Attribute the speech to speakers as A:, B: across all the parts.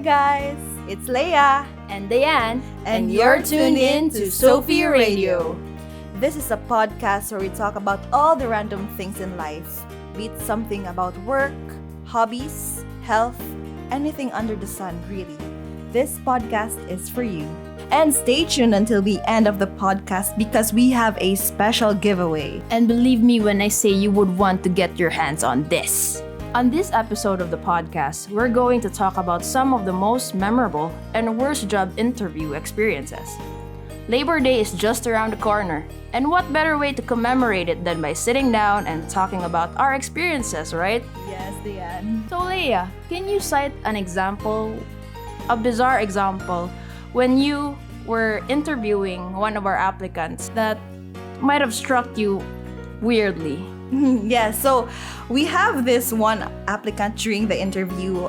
A: guys, it's Leah
B: and Diane,
A: and you're tuned in to SOPHI Radio. This is a podcast where we talk about all the random things in life, be it something about work, hobbies, health, anything under the sun, really. This podcast is for you. And stay tuned until the end of the podcast because we have a special giveaway.
B: And believe me when I say you would want to get your hands on this. On this episode of the podcast, we're going to talk about some of the most memorable and worst job interview experiences. Labor Day is just around the corner, and what better way to commemorate it than by sitting down and talking about our experiences, right?
A: Yes, Diane.
B: So Leah, can you cite an example, a bizarre example, when you were interviewing one of our applicants that might have struck you weirdly?
A: Yeah, so we have this one applicant during the interview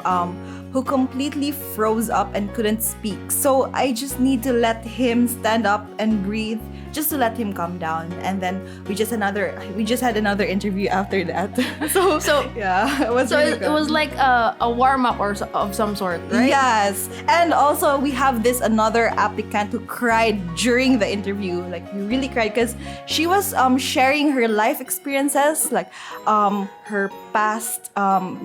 A: who completely froze up and couldn't speak. So I just need to let him stand up and breathe just to let him calm down. And then we just had another interview after that. so yeah, it was really good.
B: It was like a warm-up of some sort, right?
A: Yes. And also we have this another applicant who cried during the interview. Like we really cried because she was sharing her life experiences, like her past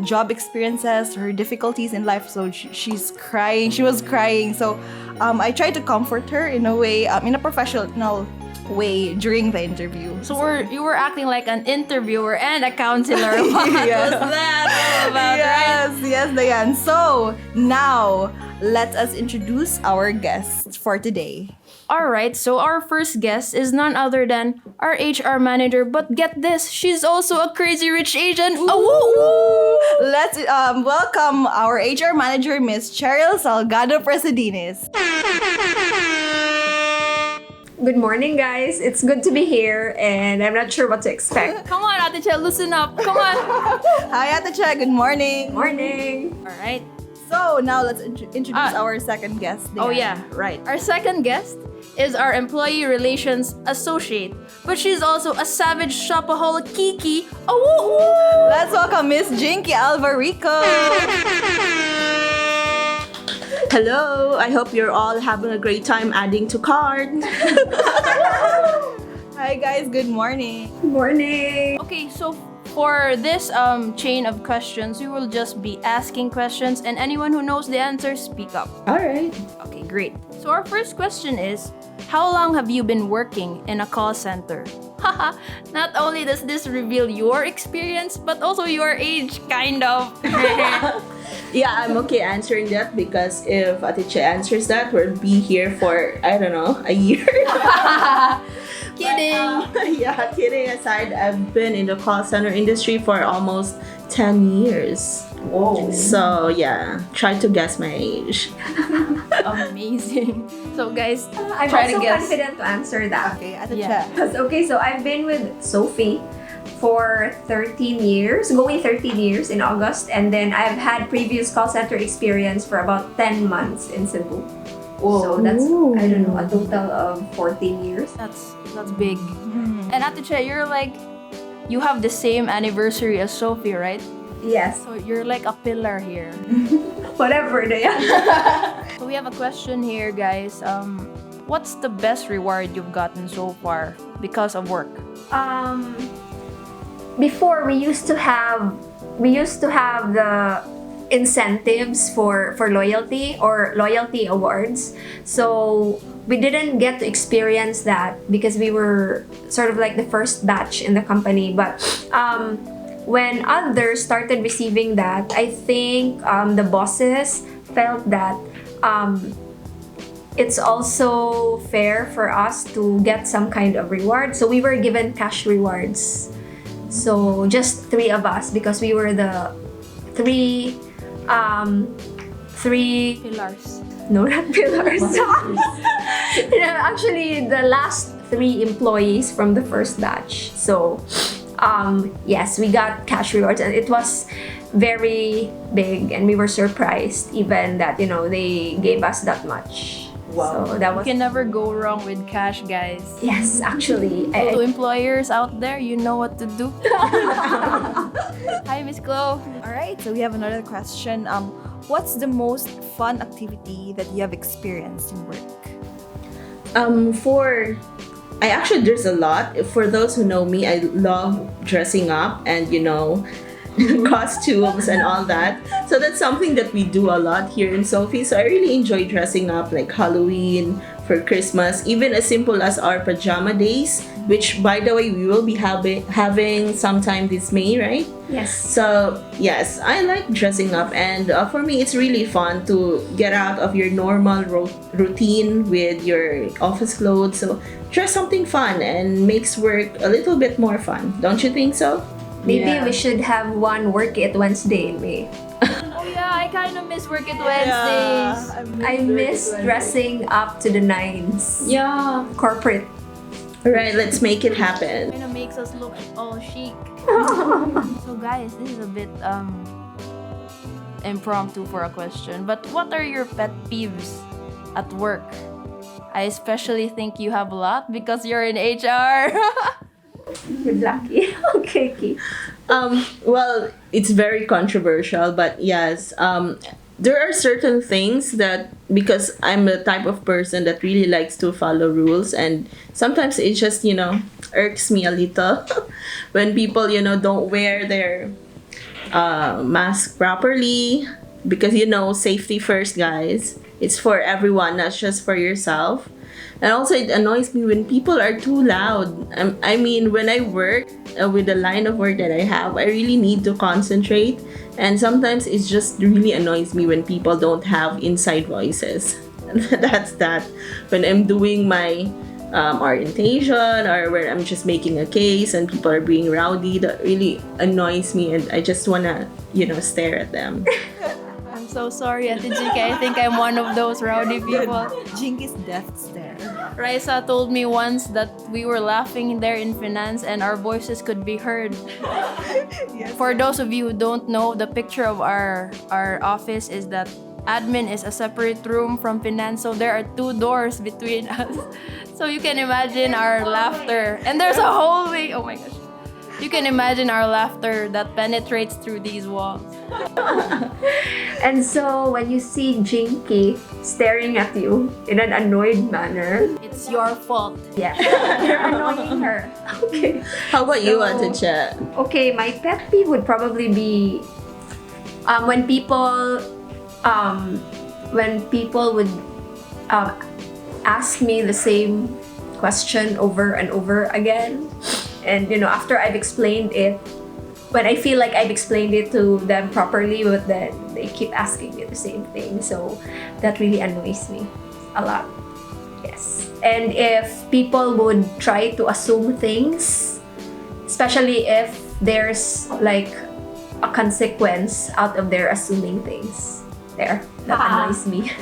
A: job experiences, her difficulties in life. So she's crying. She was crying. So I tried to comfort her in a way, in a professional way during the interview.
B: So you were acting like an interviewer and a counselor. What was that all about, right?
A: Yes, Diane. So now let us introduce our guest for today.
B: Alright, so our first guest is none other than our HR manager, but get this, she's also a crazy rich Asian.
A: Let's welcome our HR manager, Miss Cheryl Salgado Presidines.
C: Good morning, guys. It's good to be here, and I'm not sure what to expect.
B: Come on, Ate Che, loosen up. Come on.
A: Hi, Ate Che. Good morning.
C: Morning.
B: Alright.
A: So now let's introduce our second guest.
B: Oh yeah, right. Our second guest is our employee relations associate, but she's also a savage shopaholic Kiki.
A: Let's welcome Miss Jinky Alvarico.
D: Hello, I hope you're all having a great time adding to cart.
A: Hi guys, good morning.
C: Good morning.
B: Okay, so for this chain of questions, we will just be asking questions, and anyone who knows the answer, speak up.
D: Alright.
B: Okay, great. So our first question is, how long have you been working in a call center? Haha, not only does this reveal your experience, but also your age, kind of.
D: Yeah, I'm okay answering that because if Atiche answers that, we'll be here for, I don't know, a year.
B: Kidding.
D: Yeah, kidding aside, I've been in the call center industry for almost 10 years.
C: Whoa.
D: So yeah, try to guess my age.
B: Amazing. So guys,
C: I'm
B: try
C: also
B: to guess.
C: confident to answer that.
A: Okay, Ate
B: Yeah.
A: Che.
C: Okay, so I've been with SOPHI for 13 years, going 13 years in August, and then I've had previous call center experience for about 10 months in Cebu. So that's, I don't know, a total of 14 years.
B: That's big. And Ate Che, you have the same anniversary as Sophie, right?
C: Yes.
B: So you're like a pillar here.
C: Whatever they are.
B: So we have a question here, guys. What's the best reward you've gotten so far because of work?
C: Before we used to have the incentives for loyalty or loyalty awards. So we didn't get to experience that because we were sort of like the first batch in the company. But when others started receiving that, I think the bosses felt that it's also fair for us to get some kind of reward. So we were given cash rewards. So just 3 of us because we were the three
B: Pillars.
C: no, not pillars. Actually, the last 3 employees from the first batch. So yes, we got cash rewards, and it was very big, and we were surprised even that they gave us that much. So that
B: You
C: was
B: can never go wrong with cash, guys.
C: yes, actually.
B: To employers out there, you know what to do. Hi, Miss Chloe.
A: All right, so we have another question. What's the most fun activity that you have experienced in work?
D: There's a lot. For those who know me, I love dressing up and costumes and all that. So that's something that we do a lot here in SOPHI. So I really enjoy dressing up, like Halloween, for Christmas, even as simple as our pajama days, which, by the way, we will be having sometime this May, right?
C: yes.
D: So yes, I like dressing up, and for me, it's really fun to get out of your normal routine with your office clothes. So dress something fun and makes work a little bit more fun. Don't you think so?
C: Maybe
A: Yeah.
C: we should have one Work It Wednesday in May.
B: Oh yeah, I kind of miss Work It Wednesdays.
C: I miss dressing up to the nines.
B: Yeah.
C: Corporate.
D: All right, let's make it happen.
B: Kind of makes us look all chic. So guys, this is a bit impromptu for a question, but what are your pet peeves at work? I especially think you have a lot because you're in HR.
C: Good lucky. Okay.
D: Well, it's very controversial, but yes, there are certain things that, because I'm the type of person that really likes to follow rules, and sometimes it just irks me a little when people don't wear their mask properly, because safety first, guys. It's for everyone, not just for yourself. And also, it annoys me when people are too loud. I mean, when I work with the line of work that I have, I really need to concentrate. And sometimes it just really annoys me when people don't have inside voices. That's that. When I'm doing my orientation, or where I'm just making a case and people are being rowdy, that really annoys me, and I just want to, stare at them.
B: I'm so sorry, Ate Jike. I think I'm one of those rowdy people.
A: Jinky's death stare.
B: Raisa told me once that we were laughing there in finance and our voices could be heard. For those of you who don't know, the picture of our office is that admin is a separate room from finance, so there are 2 doors between us. So you can imagine our laughter. And there's a hallway. Oh my gosh. You can imagine our laughter that penetrates through these walls.
C: And so when you see Jinky staring at you in an annoyed manner,
B: It's your fault.
C: yeah, you're annoying her. Okay.
D: How about you,
C: So-
D: Ate Che?
C: Okay, my pet peeve would probably be when people would ask me the same question over and over again, and after I've explained it, when I feel like I've explained it to them properly, but then they keep asking me the same thing, so that really annoys me a lot. Yes. And if people would try to assume things, especially if there's like a consequence out of their assuming things, that annoys me.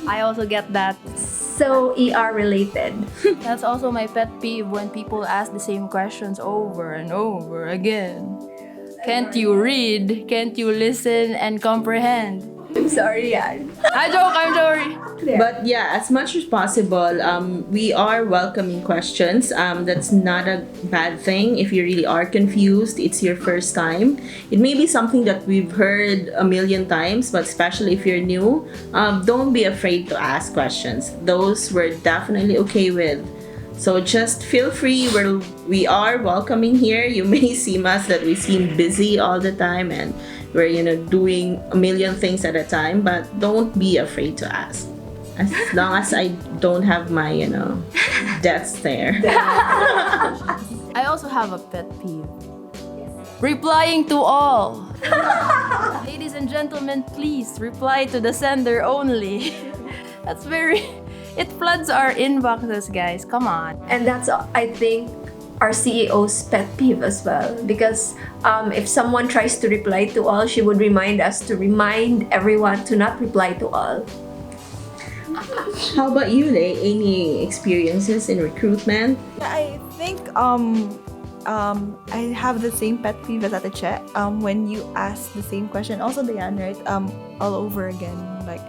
B: I also get that.
C: So ER related.
B: That's also my pet peeve when people ask the same questions over and over again. Can't you read? Can't you listen and comprehend?
C: I'm sorry, Yan.
B: I'm sorry.
D: But yeah, as much as possible, we are welcoming questions. That's not a bad thing. If you really are confused, it's your first time. It may be something that we've heard a million times, but especially if you're new, don't be afraid to ask questions. Those we're definitely okay with. So just feel free. We are welcoming here. You may seem us that we seem busy all the time and we're doing a million things at a time, but don't be afraid to ask. As long as I don't have my death stare.
B: I also have a pet peeve. Replying to all. Ladies and gentlemen, please reply to the sender only. That's it floods our inboxes, guys. Come on.
C: And that's, I think, our CEO's pet peeve as well. Because if someone tries to reply to all, she would remind us to remind everyone to not reply to all.
D: How about you, Leigh? Any experiences in recruitment?
A: I think I have the same pet peeve as Ate Che. When you ask the same question, also Diane, right? All over again. Like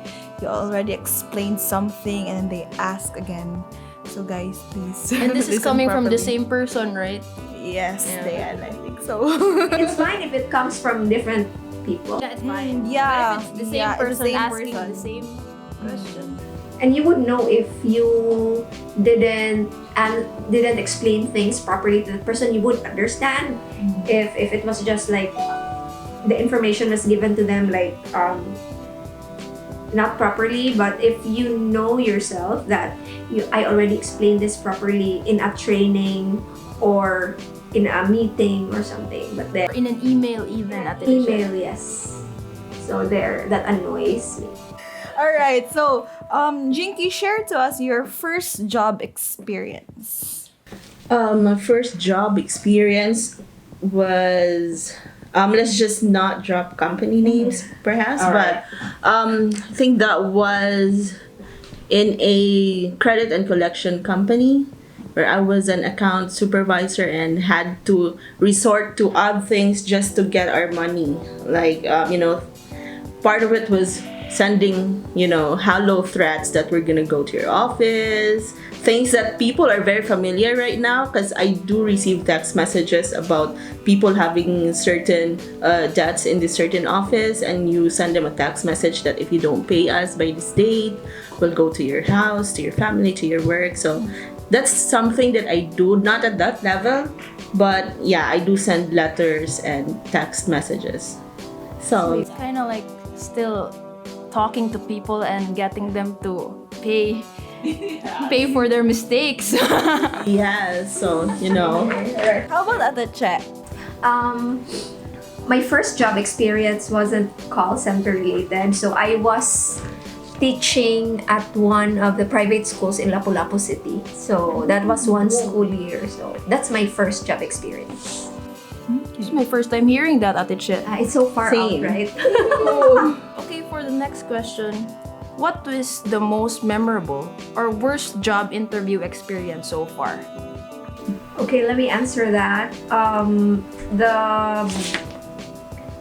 A: you already explained something and then they ask again. So guys, please.
B: And this is
A: listen
B: coming from the
A: properly.
B: same person, right?
A: Yes,
B: Yeah.
A: Diane, I think so.
C: It's fine if it comes from different people.
B: Yeah, it's fine.
A: Yeah.
B: But if it's the same
A: Yeah, it's the
B: person
A: same
B: asking
A: person.
B: the same question.
C: And you would know if you didn't explain things properly to the person. You would understand if it was just like the information was given to them like not properly. But if you know yourself that I already explained this properly in a training or in a meeting or something, but then
B: Or in an email even at the
C: email, yes. So that annoys me.
A: All right. So, Jinky, share to us your first job experience.
D: My first job experience was let's just not drop company names perhaps, but I think that was in a credit and collection company where I was an account supervisor and had to resort to odd things just to get our money. Like part of it was sending, hello threats that we're gonna go to your office, things that people are very familiar right now, because I do receive text messages about people having certain debts in this certain office, and you send them a text message that if you don't pay us by this date, we'll go to your house, to your family, to your work. So that's something that I do, not at that level, but yeah, I do send letters and text messages. So
B: It's kind of like still talking to people and getting them to pay for their mistakes.
D: yeah, so
A: How about at the chat?
C: My first job experience wasn't call center related, so I was teaching at one of the private schools in Lapu-Lapu City. So that was one school year. So that's my first job experience.
B: It's my first time hearing that, Ate Che.
C: It's so far
D: Same.
C: out, right?
B: Okay, for the next question, what was the most memorable or worst job interview experience so far?
C: Okay, let me answer that.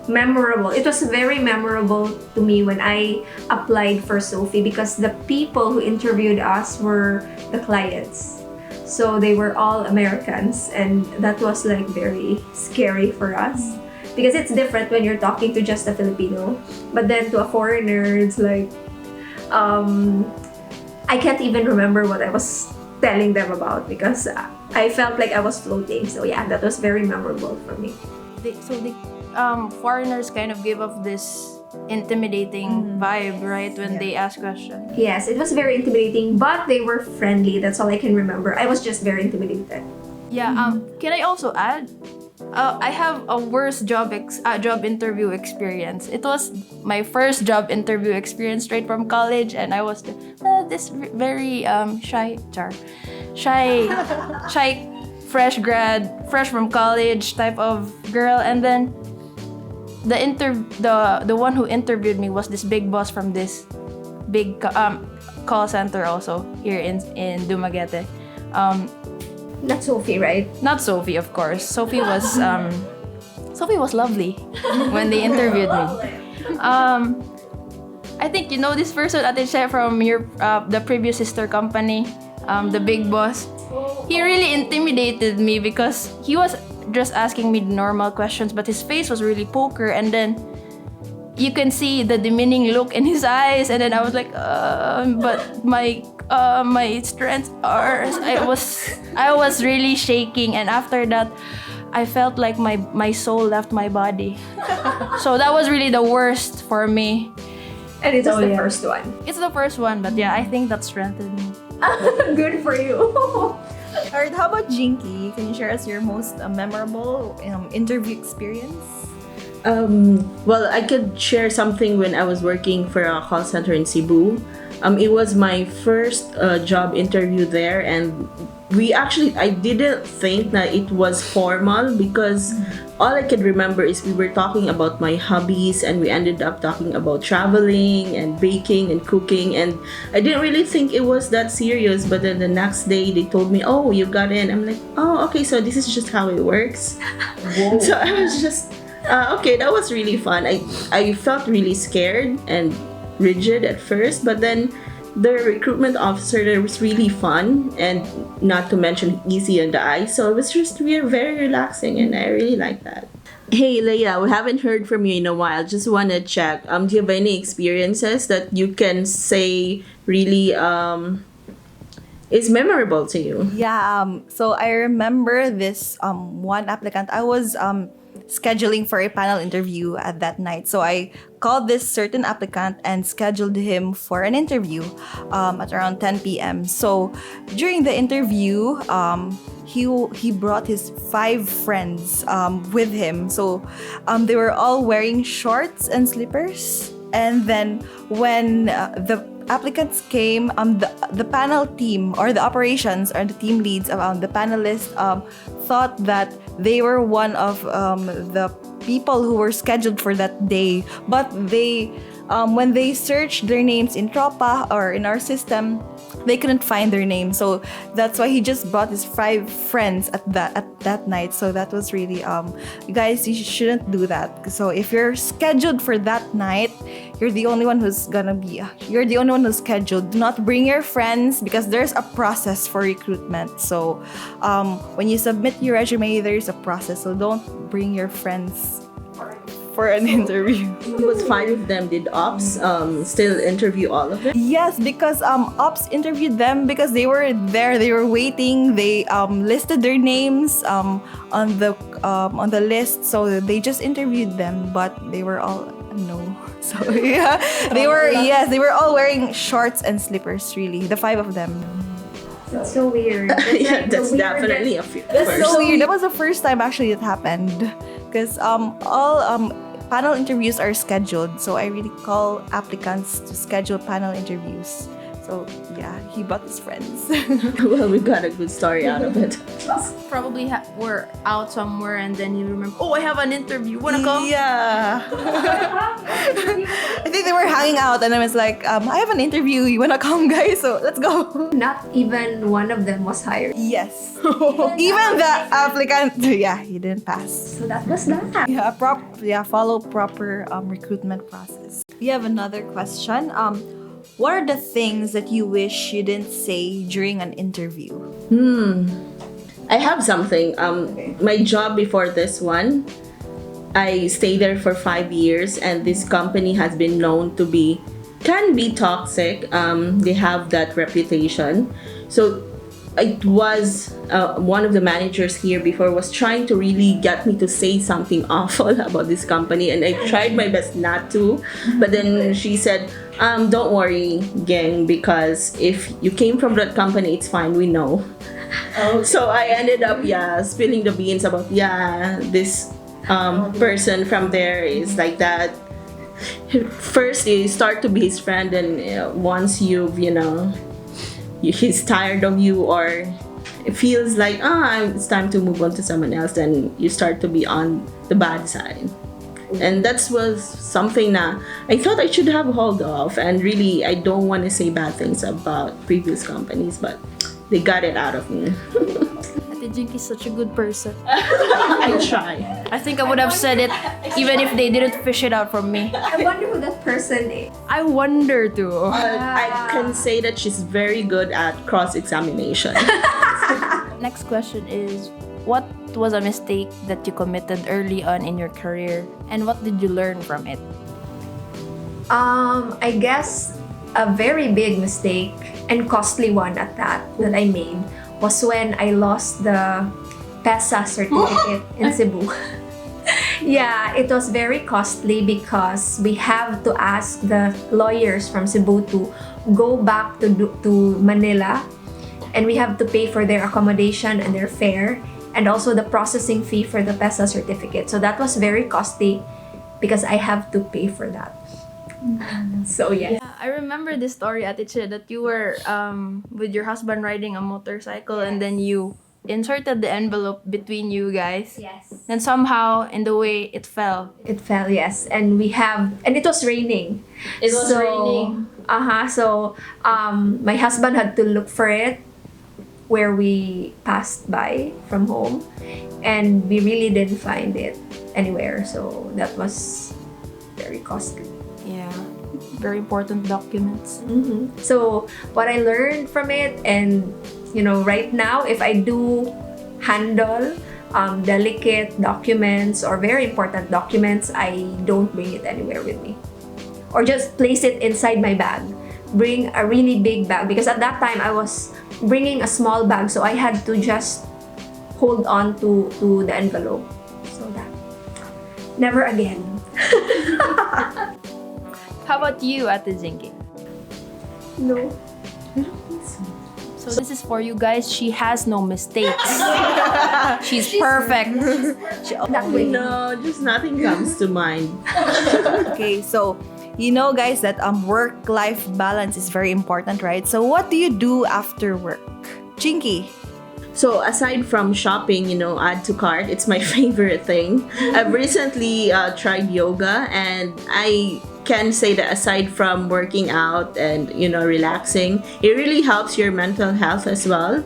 C: It was very memorable to me when I applied for SOPHI because the people who interviewed us were the clients. So they were all Americans, and that was like very scary for us because it's different when you're talking to just a Filipino, but then to a foreigner, it's like I can't even remember what I was telling them about because I felt like I was floating. So yeah, that was very memorable for me.
B: The foreigners kind of give off this intimidating vibe, right, when they ask questions.
C: Yes, it was very intimidating, but they were friendly. That's all I can remember. I was just very intimidated.
B: Yeah. Can I also add? I have a worst job interview experience. It was my first job interview experience straight from college, and I was this very shy, fresh from college type of girl, and then the one who interviewed me was this big boss from this big call center also here in Dumaguete.
C: Not SOPHI, right?
B: Not SOPHI, of course. SOPHI was lovely when they interviewed me. I think you know this person, Ate Che, from your the previous sister company, the big boss. He really intimidated me because he was just asking me normal questions, but his face was really poker, and then you can see the demeaning look in his eyes, and then I was like, but my strengths are. I was really shaking, and after that, I felt like my soul left my body. So that was really the worst for me.
C: And it's just the first one.
B: It's the first one, but yeah, I think that strengthened me.
C: Good for you.
A: Alright, how about Jinky? Can you share us your most memorable interview experience?
D: Well, I could share something when I was working for a call center in Cebu. It was my first job interview there, and I didn't think that it was formal because all I could remember is we were talking about my hobbies, and we ended up talking about traveling and baking and cooking, and I didn't really think it was that serious. But then the next day they told me, "Oh, you got in." I'm like, "Oh, okay, so this is just how it works." So I was just okay, that was really fun. I felt really scared, and rigid at first, but then the recruitment officer there was really fun and not to mention easy on the eyes. So it was just very relaxing, and I really like that. Hey Leah, we haven't heard from you in a while. Just want to check. Do you have any experiences that you can say really is memorable to you?
A: Yeah, so I remember this one applicant. I was scheduling for a panel interview at that night. So I called this certain applicant and scheduled him for an interview at around 10 p.m. So during the interview, he brought his 5 friends with him. So they were all wearing shorts and slippers. And then when the applicants came, the panel team or the operations or the team leads, the panelists thought that they were one of the people who were scheduled for that day. But they, when they searched their names in Tropa or in our system, they couldn't find their name. So that's why he just brought his 5 friends at that night. So that was really guys, you shouldn't do that. So if you're scheduled for that night, you're the only one who's scheduled. Do not bring your friends because there's a process for recruitment. So when you submit your resume, there's a process. So don't bring your friends for an interview.
D: It was 5 of them. Did ops still interview all of them?
A: Yes, because ops interviewed them because they were there. They were waiting. They listed their names on the list. So they just interviewed them, but they were all no. So yeah, they were all wearing shorts and slippers. Really, the 5 of them.
C: That's so weird.
D: Yeah, that's definitely a first.
A: That's so weird. That was the first time actually it happened. Because all panel interviews are scheduled. So I really call applicants to schedule panel interviews. So yeah, he brought his friends.
D: Well, we got a good story out of it.
B: Probably were out somewhere and then you remember, oh, I have an interview. Wanna come?
A: Yeah. I think they were hanging out and I was like, I have an interview. You wanna come, guys? So let's go.
C: Not even one of them was hired.
A: Yes. Even the applicant, yeah, he didn't pass.
C: So that was that.
A: Yeah, follow proper recruitment process. We have another question. What are the things that you wish you didn't say during an interview?
D: I have something. My job before this one, I stayed there for 5 years, and this company has been known to can be toxic. They have that reputation. So it was one of the managers here before was trying to really get me to say something awful about this company, and I tried my best not to. But then she said, don't worry, gang, because if you came from that company, it's fine, we know. So I ended up, spilling the beans about, this person from there is like that. First, you start to be his friend, and once he's tired of you, or it feels like, it's time to move on to someone else, then you start to be on the bad side. And that was something that I thought I should have hold off, and really I don't want to say bad things about previous companies, but they got it out of me.
B: Ate Jinky is such a good person.
D: I try.
B: I think I would have said it even if they didn't fish it out from me.
C: I wonder who that person is.
B: I wonder too.
D: I can say that she's very good at cross-examination.
B: Next question is, what was a mistake that you committed early on in your career, and what did you learn from it?
C: I guess a very big mistake and costly one at that I made was when I lost the PESA certificate in Cebu. Yeah, it was very costly because we have to ask the lawyers from Cebu to go back to Manila, and we have to pay for their accommodation and their fare, and also the processing fee for the PESA certificate. So that was very costly because I have to pay for that. So yeah.
B: I remember this story, Ate Che, that you were with your husband riding a motorcycle, and then you inserted the envelope between you guys.
C: Yes.
B: And somehow, in the way it fell.
C: It fell, yes. And it was raining.
B: It was raining.
C: So my husband had to look for it where we passed by from home, and we really didn't find it anywhere. So that was very costly.
B: Yeah. very important documents.
C: So what I learned from it, and right now, if I do handle delicate documents or very important documents, I don't bring it anywhere with me, or just place it inside my bag. Bring a really big bag, because at that time I was bringing a small bag, so I had to just hold on to the envelope. So that never again.
B: How about you, Ate Zinky?
C: No.
B: So this is for you guys. She has no mistakes. She's perfect.
C: That way.
D: No, just nothing comes to mind.
A: Okay, so guys, that work-life balance is very important, right? So what do you do after work? Chinky.
D: So aside from shopping, add to cart, it's my favorite thing. I've recently tried yoga, and I can say that aside from working out and relaxing, it really helps your mental health as well.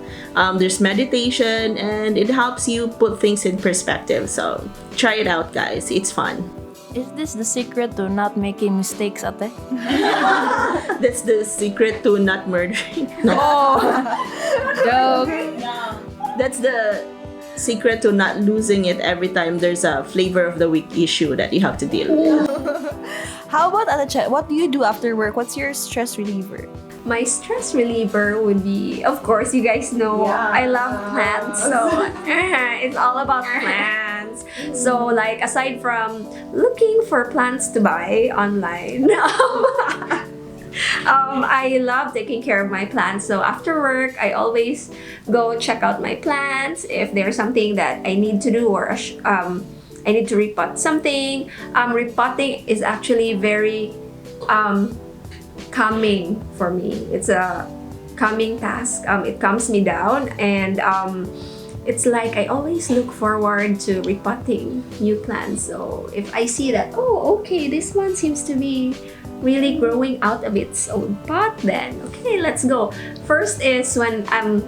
D: There's meditation, and it helps you put things in perspective. So try it out, guys. It's fun.
B: Is this the secret to not making mistakes, Ate?
D: That's the secret to not murdering. No.
B: Joke.
D: That's the secret to not losing it every time there's a flavor of the week issue that you have to deal with.
A: How about Ate Che? What do you do after work? What's your stress reliever?
C: My stress reliever would be, of course, you guys know, I love plants. So it's all about plants. So like, aside from looking for plants to buy online, I love taking care of my plants. So after work, I always go check out my plants. If there's something that I need to do, or I need to repot something. Repotting is actually very calming for me. It's a calming task. It calms me down, and it's like I always look forward to repotting new plants. So if I see that, okay, this one seems to be really growing out of its own pot, then okay, let's go. First is when I'm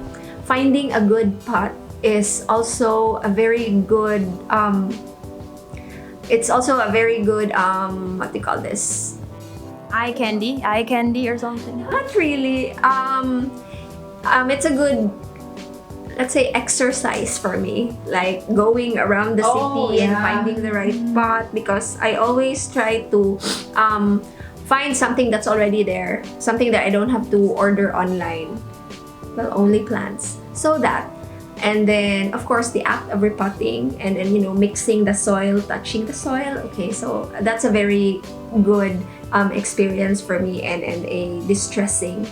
C: finding a good pot is also a very good it's also a very good what do you call this?
B: Eye candy or something.
C: Not really. It's a good, let's say, exercise for me, like going around the city and finding the right pot, because I always try to find something that's already there, something that I don't have to order online. Well, only plants. So that. And then, of course, the act of repotting, and then, mixing the soil, touching the soil. Okay, so that's a very good experience for me, and a distressing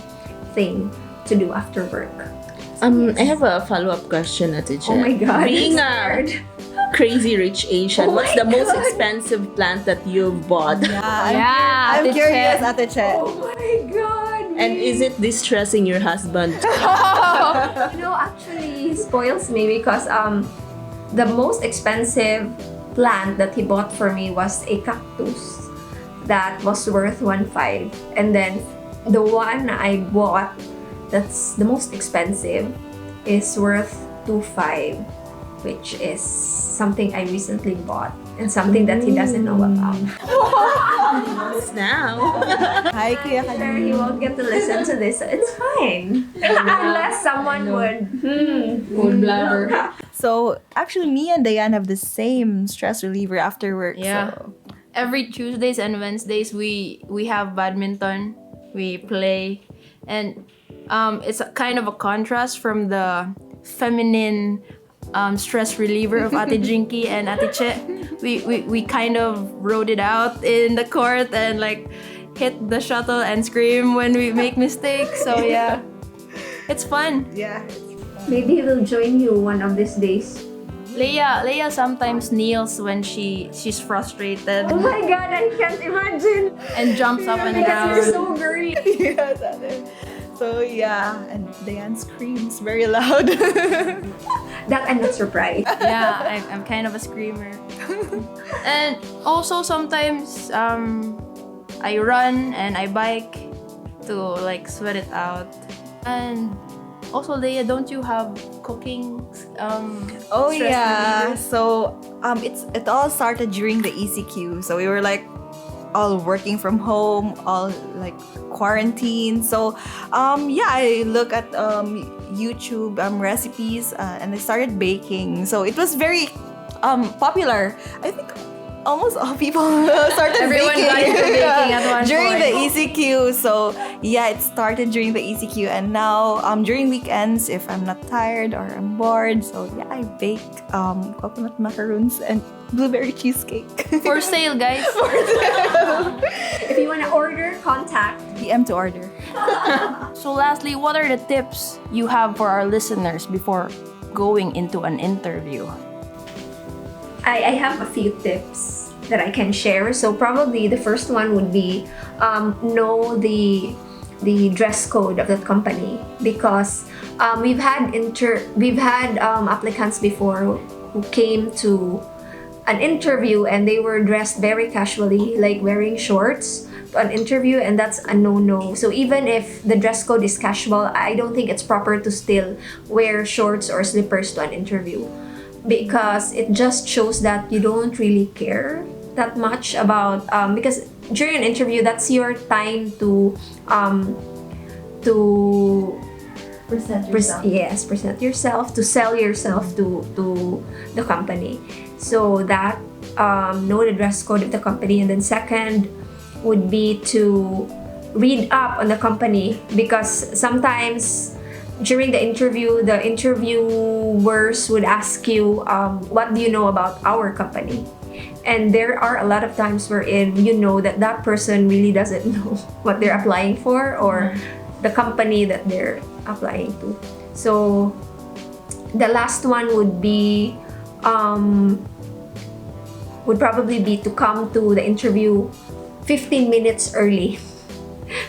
C: thing to do after work.
D: I have a follow-up question, Ate Che.
C: Oh my God,
D: Being
C: I'm
D: a crazy rich Asian, what's the most expensive plant that you've bought?
A: I'm
B: Ate
A: curious,
B: Che.
A: Ate Che.
C: Oh my God!
D: And is it distressing your husband?
C: Actually, he spoils me, because the most expensive plant that he bought for me was a cactus that was worth 1.5, and then the one I bought that's the most expensive is worth 2.5, which is something I recently bought and something that he doesn't know about.
D: Now.
A: Hi, Kuya
C: Sure,
A: Kadi.
C: he won't get to listen to this. It's fine. Unless someone would blabber.
A: So, actually, me and Diane have the same stress reliever after work.
B: Yeah.
A: So.
B: Every Tuesdays and Wednesdays we have badminton. We play, and it's a kind of a contrast from the feminine stress reliever of Ate Jinky and Ate Che. We kind of rode it out in the court and like hit the shuttle and scream when we make mistakes. So yeah, it's fun.
A: Yeah.
C: Maybe he'll join you one of these days.
B: Leah sometimes kneels when she's frustrated
C: Oh my God, I can't imagine.
B: and jumps up and
C: Because you're
B: down.
C: so girly.
A: Yes, Ate. So, yeah. And Diane screams very loud.
C: That I'm not surprised.
B: Yeah, I'm kind of a screamer. And also sometimes I run and I bike to like sweat it out. And also, Leah, don't you have cooking
A: Oh
B: stress
A: yeah.
B: reliever?
A: So it all started during the ECQ. So we were like all working from home, all like quarantine. So I look at YouTube recipes and I started baking. So it was very popular. I think almost all people started
B: Everyone
A: baking.
B: got into baking at one
A: during
B: point.
A: the ECQ. So yeah, it started during the ECQ, and now during weekends, if I'm not tired or I'm bored, so yeah, I bake coconut macaroons and blueberry cheesecake.
B: For sale, guys.
C: If you want to order, contact.
A: PM to order.
B: So lastly, what are the tips you have for our listeners before going into an interview?
C: I have a few tips that I can share. So probably the first one would be know the dress code of the company, because we've had applicants before who came to an interview and they were dressed very casually, like wearing shorts to an interview, and that's a no-no. So even if the dress code is casual, I don't think it's proper to still wear shorts or slippers to an interview, because it just shows that you don't really care that much about because during an interview, that's your time to present yourself, to sell yourself to the company. So that know the dress code of the company. And then second would be to read up on the company, because sometimes during the interview, the interviewers would ask you, what do you know about our company? And there are a lot of times wherein you know that that person really doesn't know what they're applying for, or the company that they're applying to. So the last one would be would probably be to come to the interview 15 minutes early,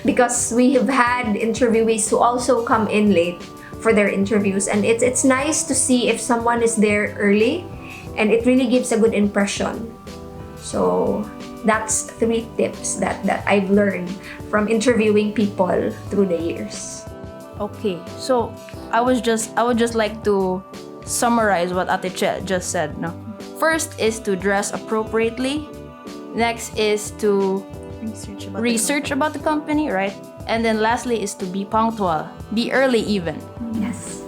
C: because we have had interviewees who also come in late for their interviews, and it's nice to see if someone is there early, and it really gives a good impression. So that's 3 tips that I've learned from interviewing people through the years.
B: Okay, so I would just like to summarize what Ate Che just said. No, first is to dress appropriately. Next is to research about the company, right? And then lastly is to be punctual, be early even.
C: Yes.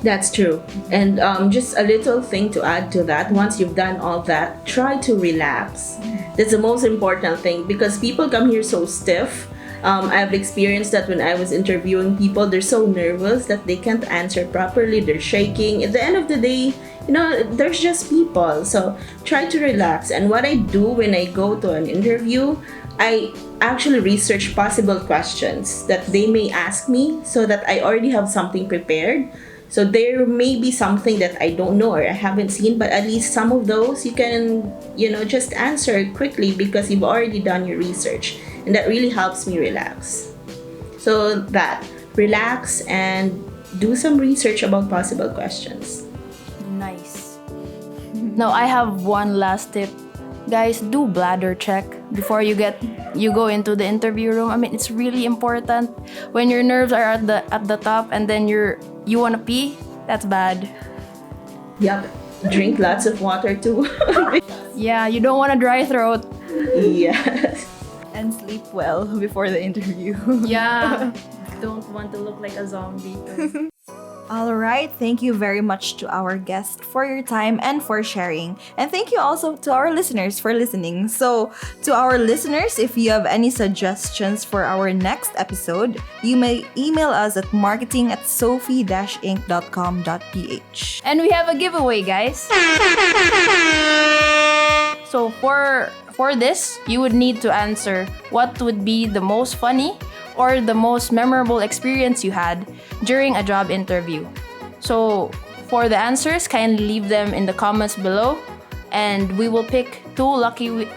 D: That's true. And just a little thing to add to that, once you've done all that, try to relax. That's the most important thing, because people come here so stiff. I've experienced that when I was interviewing people, they're so nervous that they can't answer properly, they're shaking. At the end of the day, there's just people. So try to relax. And what I do when I go to an interview, I actually research possible questions that they may ask me, so that I already have something prepared. So there may be something that I don't know or I haven't seen, but at least some of those you can, just answer quickly because you've already done your research. And that really helps me relax. So that, relax and do some research about possible questions.
B: Nice. Now I have one last tip. Guys, do bladder check before you go into the interview room. I mean, it's really important. When your nerves are at the top and then you want to pee, that's bad.
D: Yep. Drink lots of water too.
B: Yeah, you don't want a dry throat.
D: Yes.
A: And sleep well before the interview.
B: Yeah. Don't want to look like a zombie.
A: All right, thank you very much to our guest for your time and for sharing. And thank you also to our listeners for listening. So, to our listeners, if you have any suggestions for our next episode, you may email us at marketing@sophi-inc.com.ph.
B: And we have a giveaway, guys. So for this, you would need to answer what would be the most funny or the most memorable experience you had during a job interview. So for the answers, kindly leave them in the comments below, and we will pick 2 lucky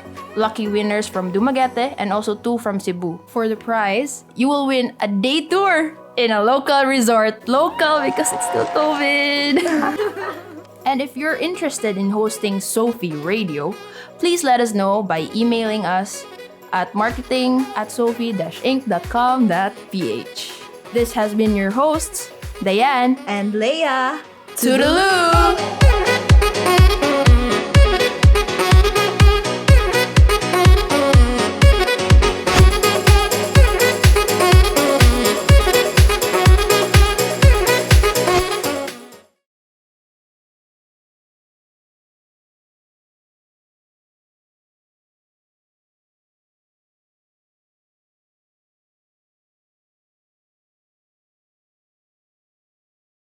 B: winners from Dumaguete and also 2 from Cebu. For the prize, you will win a day tour in a local resort. Local because it's still COVID. And if you're interested in hosting SOPHI Radio, please let us know by emailing us at marketing@sophi-inc.com.ph. This has been your hosts, Diane
A: And Leah.
B: Toodaloo!